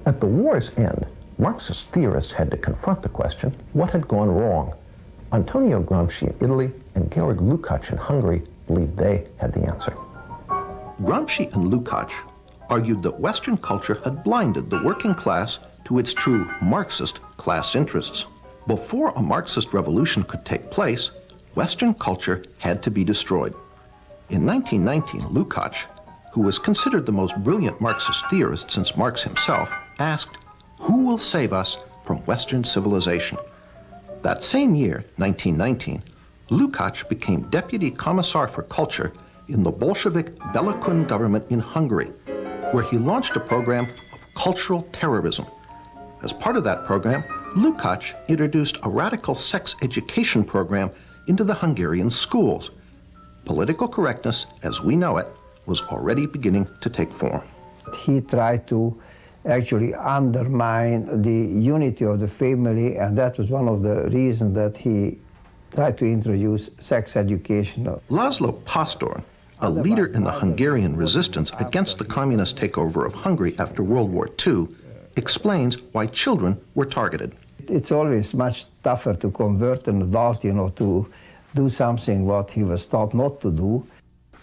At the war's end, Marxist theorists had to confront the question, what had gone wrong? Antonio Gramsci in Italy and Georg Lukács in Hungary believed they had the answer. Gramsci and Lukács argued that Western culture had blinded the working class to its true Marxist class interests. Before a Marxist revolution could take place, Western culture had to be destroyed. In 1919, Lukács, who was considered the most brilliant Marxist theorist since Marx himself, asked, "Who will save us from Western civilization?" That same year, 1919, Lukács became Deputy Commissar for Culture in the Bolshevik Bela Kun government in Hungary, where he launched a program of cultural terrorism. As part of that program, Lukács introduced a radical sex education program into the Hungarian schools. Political correctness, as we know it, was already beginning to take form. He tried to actually undermine the unity of the family, and that was one of the reasons that he tried to introduce sex education. Laszlo Pastor, a leader in the Hungarian resistance against the communist takeover of Hungary after World War II, explains why children were targeted. It's always much tougher to convert an adult, to do something what he was taught not to do.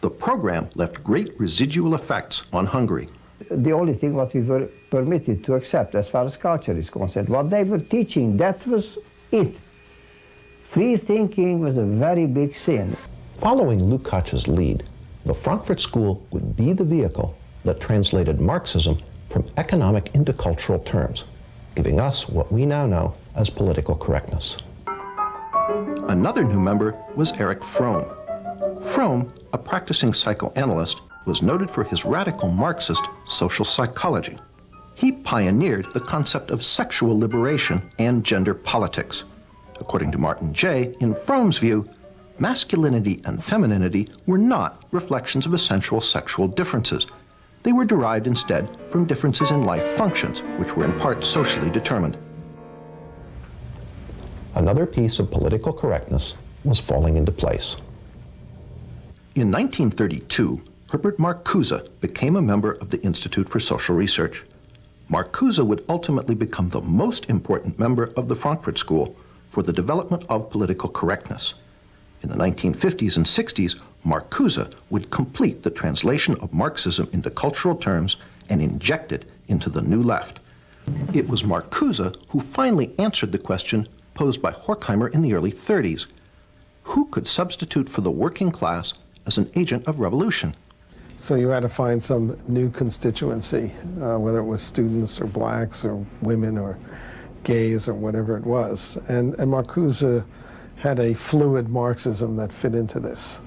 The program left great residual effects on Hungary. The only thing what we were permitted to accept as far as culture is concerned, what they were teaching, that was it. Free thinking was a very big sin. Following Lukács's lead, the Frankfurt School would be the vehicle that translated Marxism from economic into cultural terms, giving us what we now know as political correctness. Another new member was Erich Fromm. Fromm, a practicing psychoanalyst, was noted for his radical Marxist social psychology. He pioneered the concept of sexual liberation and gender politics. According to Martin Jay, in Fromm's view, masculinity and femininity were not reflections of essential sexual differences. They were derived instead from differences in life functions, which were in part socially determined. Another piece of political correctness was falling into place. In 1932, Herbert Marcuse became a member of the Institute for Social Research. Marcuse would ultimately become the most important member of the Frankfurt School for the development of political correctness. In the 1950s and 60s, Marcuse would complete the translation of Marxism into cultural terms and inject it into the New Left. It was Marcuse who finally answered the question posed by Horkheimer in the early 30s. Who could substitute for the working class as an agent of revolution? So you had to find some new constituency, whether it was students or blacks or women or gays or whatever it was. And Marcuse had a fluid Marxism that fit into this.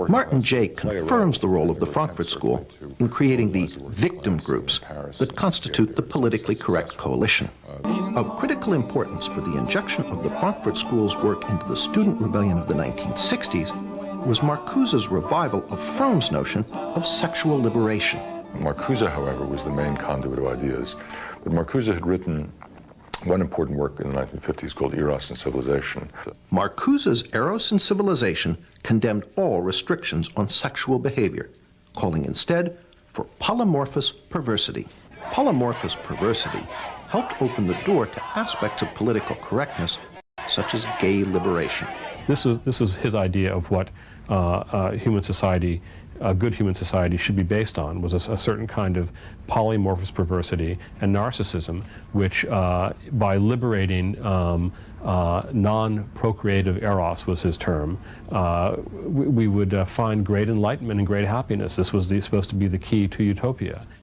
Martin Jay confirms the role of the Frankfurt School in creating the victim groups that constitute the politically correct coalition. Of critical importance for the injection of the Frankfurt School's work into the student rebellion of the 1960s was Marcuse's revival of Fromm's notion of sexual liberation. Marcuse, however, was the main conduit of ideas. But Marcuse had written one important work in the 1950s called Eros and Civilization. Marcuse's Eros and Civilization condemned all restrictions on sexual behavior, calling instead for polymorphous perversity. Polymorphous perversity helped open the door to aspects of political correctness, such as gay liberation. This is his idea of what human society, a good human society, should be based on, was a certain kind of polymorphous perversity and narcissism, which by liberating non-procreative eros, was his term, we would find great enlightenment and great happiness. This was supposed to be the key to utopia.